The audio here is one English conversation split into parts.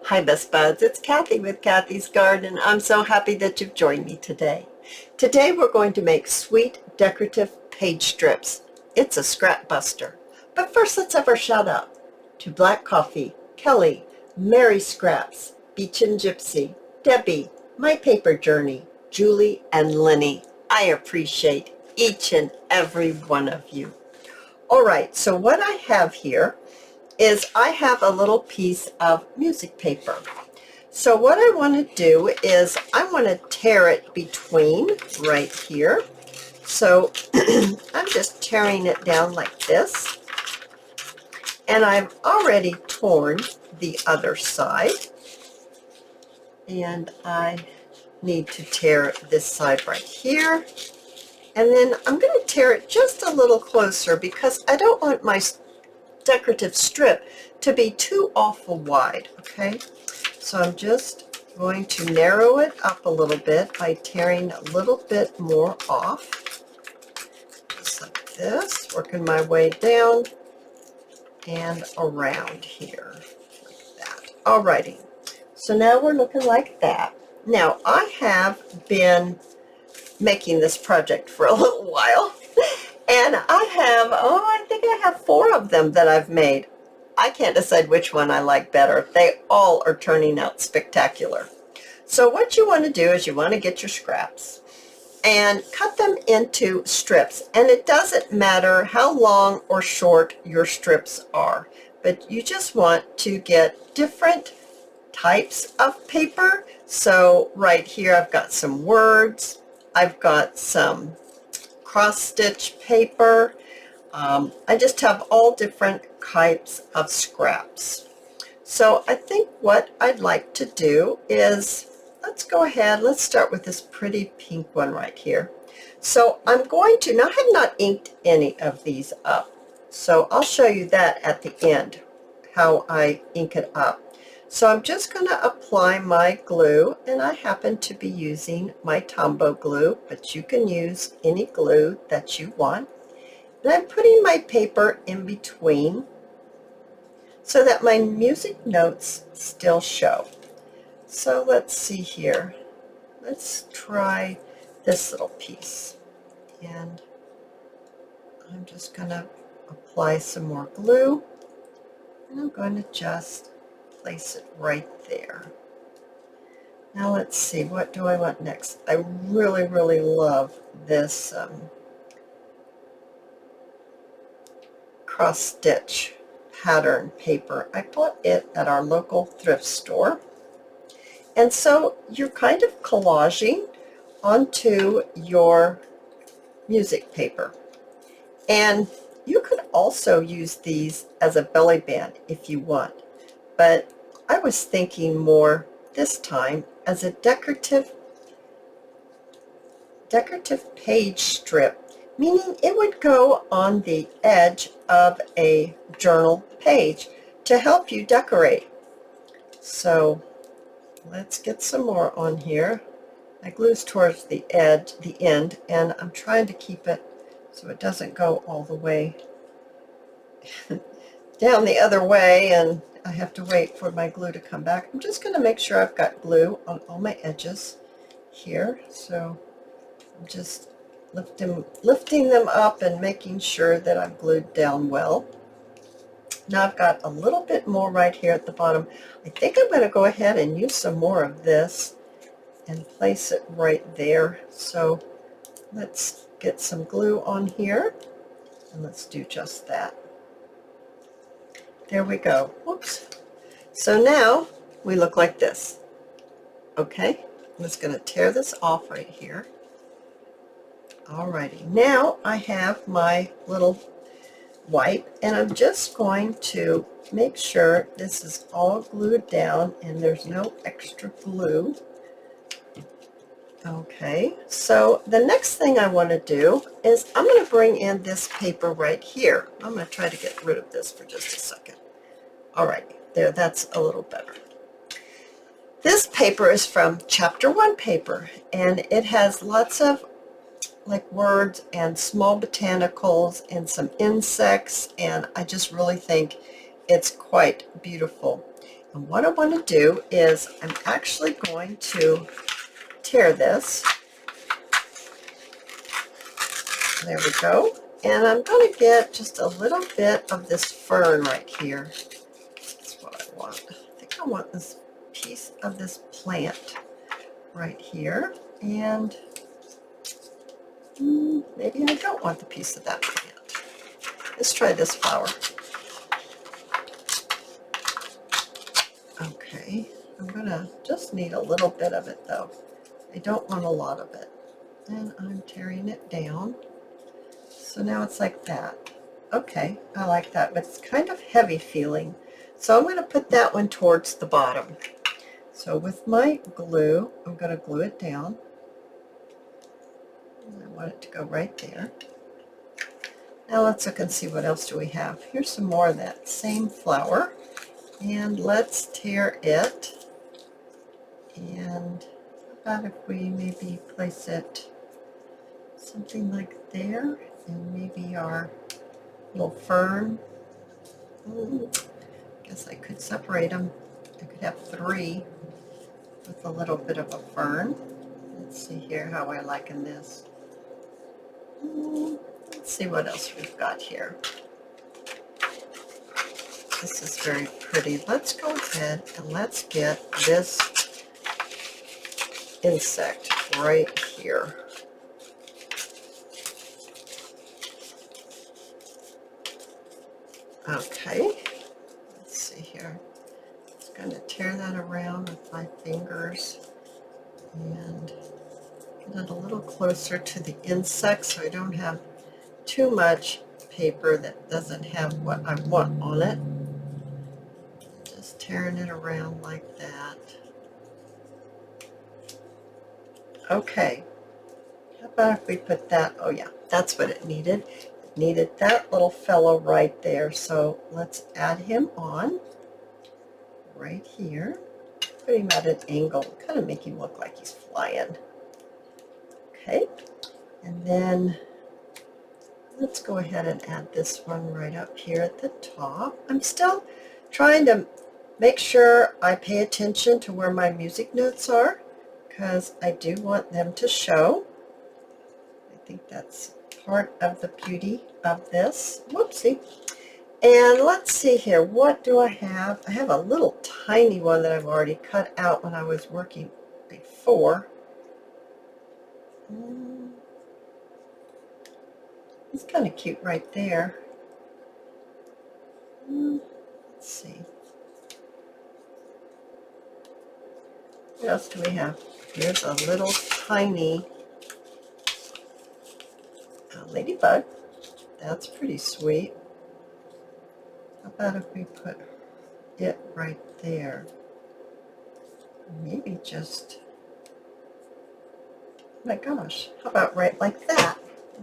Hi Best Buds, it's Cathy with Cathy's Garden. I'm so happy that you've joined me today. Today we're going to make sweet decorative page strips. It's a scrapbuster. But first let's have our shout out to Black Coffee, Kelly, Mary Scraps, Beach and Gypsy, Debbie, My Paper Journey, Julie, and Lenny. I appreciate each and every one of you. All right, so what I have here is I have a little piece of music paper. So what I want to do is I want to tear it between right here. So I'm just tearing it down like this. And I've already torn the other side. And I need to tear this side right here. And then I'm going to tear it just a little closer because I don't want my decorative strip to be too awful wide, okay? So I'm just going to narrow it up a little bit by tearing a little bit more off, just like this, working my way down and around here, like that. Alrighty, so now we're looking like that. Now, I have been making this project for a little while, and I have, I think I have 4 of them that I've made. I can't decide which one I like better. They all are turning out spectacular. So what you want to do is you want to get your scraps and cut them into strips. And it doesn't matter how long or short your strips are, but you just want to get different types of paper. So right here I've got some words, I've got some cross-stitch paper. I just have all different types of scraps. So I think what I'd like to do is, let's go ahead, let's start with this pretty pink one right here. So I'm going to, now I have not inked any of these up, so I'll show you that at the end, how I ink it up. So I'm just going to apply my glue, and I happen to be using my Tombow glue, but you can use any glue that you want. And I'm putting my paper in between so that my music notes still show. So let's see here. Let's try this little piece. And I'm just going to apply some more glue, and I'm going to just place it right there. Now let's see, what do I want next? I really, really love this cross-stitch pattern paper. I bought it at our local thrift store. And so you're kind of collaging onto your music paper. And you could also use these as a belly band if you want. But I was thinking more this time as a decorative page strip, meaning it would go on the edge of a journal page to help you decorate. So let's get some more on here. My glue's towards the end, and I'm trying to keep it so it doesn't go all the way down the other way, and I have to wait for my glue to come back. I'm just going to make sure I've got glue on all my edges here. So I'm just lifting them up and making sure that I'm glued down well. Now I've got a little bit more right here at the bottom. I think I'm going to go ahead and use some more of this and place it right there. So let's get some glue on here, and let's do just that. There we go. Whoops. So now we look like this. Okay, I'm just going to tear this off right here. Alrighty, now I have my little wipe, and I'm just going to make sure this is all glued down and there's no extra glue. Okay, so the next thing I want to do is I'm going to bring in this paper right here. I'm going to try to get rid of this for just a second. All right, there, that's a little better. This paper is from Chapter 1 paper, and it has lots of like words and small botanicals and some insects, and I just really think it's quite beautiful. And what I want to do is I'm actually going to tear this. There we go. And I'm going to get just a little bit of this fern right here. That's what I want. I think I want this piece of this plant right here. And maybe I don't want the piece of that plant. Let's try this flower. Okay, I'm going to just need a little bit of it though. I don't want a lot of it. And I'm tearing it down. So now it's like that. Okay, I like that, but it's kind of heavy feeling. So I'm going to put that one towards the bottom. So with my glue, I'm going to glue it down. And I want it to go right there. Now let's look and see what else do we have. Here's some more of that same flower. And let's tear it. And how about if we maybe place it something like there, and maybe our little fern. Guess I could separate them. I could have 3 with a little bit of a fern. Let's see here how I liken this. Let's see what else we've got here. This is very pretty. Let's go ahead and let's get this insect right here. Okay, let's see here. Just going to tear that around with my fingers and get it a little closer to the insect so I don't have too much paper that doesn't have what I want on it. Just tearing it around like that. Okay, how about if we put that, oh yeah, that's what it needed. It needed that little fellow right there, so let's add him on right here. Put him at an angle, kind of make him look like he's flying. Okay, and then let's go ahead and add this one right up here at the top. I'm still trying to make sure I pay attention to where my music notes are, because I do want them to show. I think that's part of the beauty of this. Whoopsie. And let's see here, what do I have? I have a little tiny one that I've already cut out when I was working before. It's kind of cute right there. Let's see. What else do we have? Here's a little tiny ladybug. That's pretty sweet. How about if we put it right there? Maybe just, oh my gosh, how about right like that?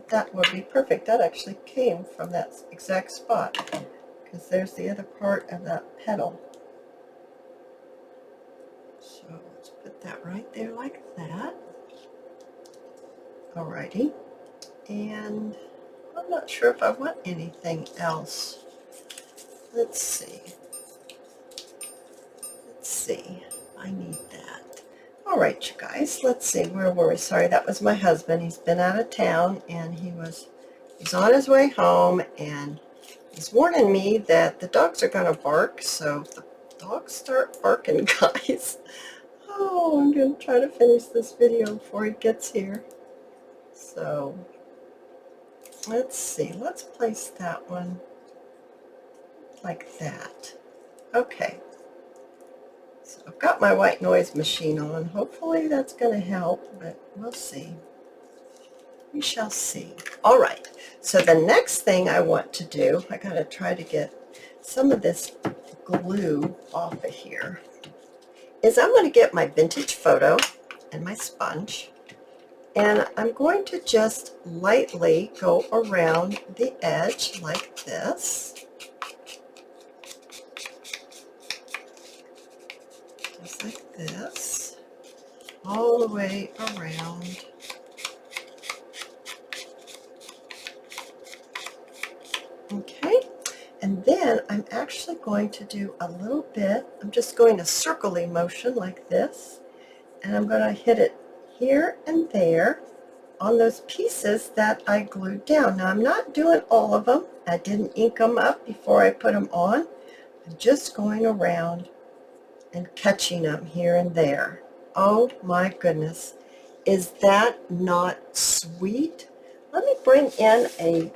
That would be perfect. That actually came from that exact spot, because there's the other part of that petal. So let's put that right there like that. Alrighty. And I'm not sure if I want anything else. Let's see. Let's see. I need that. All right, you guys. Let's see. Where were we? Sorry, that was my husband. He's been out of town, and he's on his way home, and he's warning me that the dogs are going to bark. So if the dogs start barking, guys. Oh, I'm going to try to finish this video before he gets here. So let's see. Let's place that one like that. Okay. So I've got my white noise machine on. Hopefully that's going to help, but we'll see. We shall see. All right. So the next thing I want to do, I got to try to get some of this glue off of here, is I'm going to get my vintage photo and my sponge, and I'm going to just lightly go around the edge like this. Just like this, all the way around. Okay, and then I'm actually going to do a little bit. I'm just going a circly motion like this, and I'm going to hit it here and there on those pieces that I glued down. Now I'm not doing all of them. I didn't ink them up before I put them on. I'm just going around and catching them here and there. Oh my goodness. Is that not sweet? Let me bring in a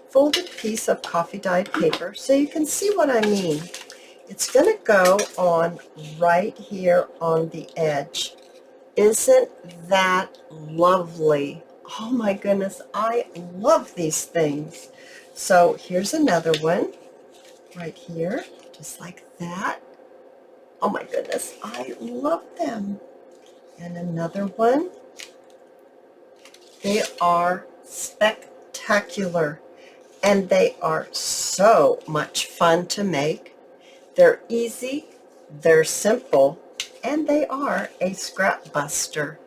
folded piece of coffee dyed paper so you can see what I mean. It's going to go on right here on the edge. Isn't that lovely? Oh my goodness, I love these things. So here's another one right here, just like that. Oh my goodness, I love them. And another one. They are spectacular, and they are so much fun to make. They're easy, they're simple, and they are a scrap buster.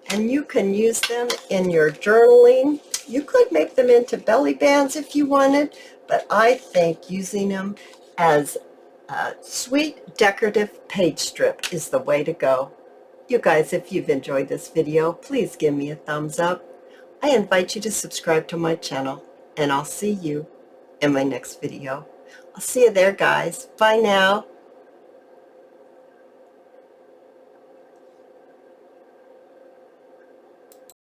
And you can use them in your journaling. You could make them into belly bands if you wanted, but I think using them as a sweet decorative page strip is the way to go. You guys, if you've enjoyed this video, please give me a thumbs up. I invite you to subscribe to my channel, and I'll see you in my next video. I'll see you there, guys. Bye now.